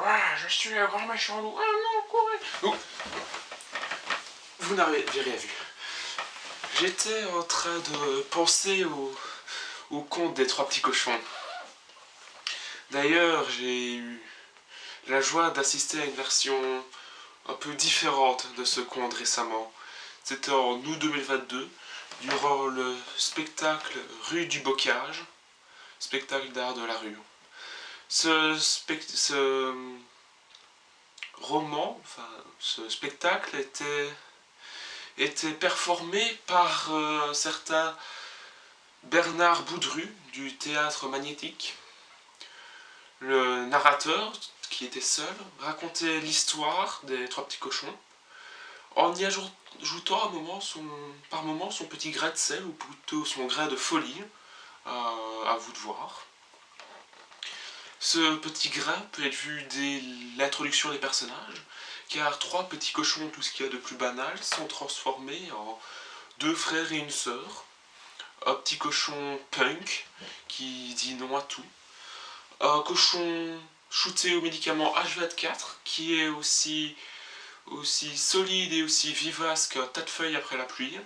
Ouais, je suis le grand méchant loup. Ah non, courez. Oh, vous n'avez rien vu. J'étais en train de penser au conte des trois petits cochons. D'ailleurs, j'ai eu la joie d'assister à une version un peu différente de ce conte récemment. C'était en août 2022, durant le spectacle Rue du Bocage, spectacle d'art de la rue. Ce roman, enfin ce spectacle était performé par un certain Bernard Boudru du théâtre Magnétique. Le narrateur, qui était seul, racontait l'histoire des trois petits cochons en y ajoutant par moment son petit grain de sel, ou plutôt son grain de folie, à vous de voir. Ce petit grain peut être vu dès l'introduction des personnages, car trois petits cochons, tout ce qu'il y a de plus banal, sont transformés en deux frères et une sœur. Un petit cochon punk qui dit non à tout. Un cochon shooté au médicament H24 qui est aussi solide et aussi vivace qu'un tas de feuilles après la pluie.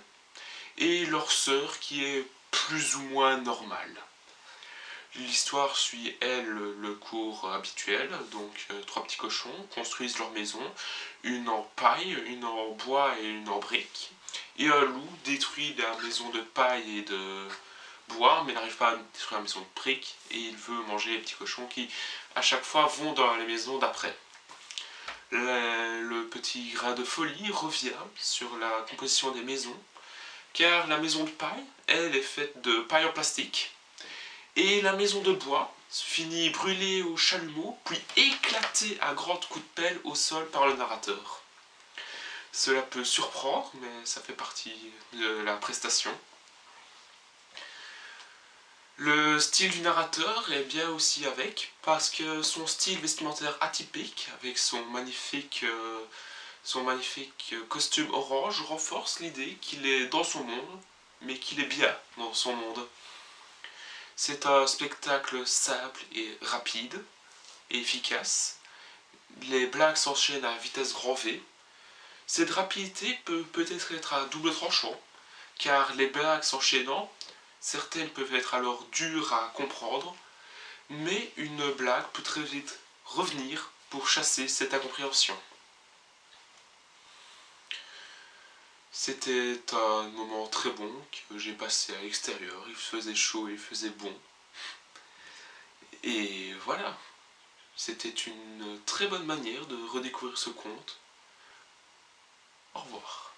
Et leur sœur qui est plus ou moins normale. L'histoire suit, elle, le cours habituel, donc trois petits cochons construisent leur maison, une en paille, une en bois et une en briques, et un loup détruit la maison de paille et de bois, mais n'arrive pas à détruire la maison de briques, et il veut manger les petits cochons qui, à chaque fois, vont dans les maisons d'après. Le petit grain de folie revient sur la composition des maisons, car la maison de paille, elle, est faite de paille en plastique, et la maison de bois finit brûlée au chalumeau, puis éclatée à grands coups de pelle au sol par le narrateur. Cela peut surprendre, mais ça fait partie de la prestation. Le style du narrateur est bien aussi avec, parce que son style vestimentaire atypique, avec son magnifique costume orange, renforce l'idée qu'il est dans son monde, mais qu'il est bien dans son monde. C'est un spectacle simple et rapide et efficace. Les blagues s'enchaînent à vitesse grand V. Cette rapidité peut peut-être être à double tranchant, car les blagues s'enchaînant, certaines peuvent être alors dures à comprendre, mais une blague peut très vite revenir pour chasser cette incompréhension. C'était un moment très bon que j'ai passé à l'extérieur. Il faisait chaud, il faisait bon. Et voilà, c'était une très bonne manière de redécouvrir ce conte. Au revoir.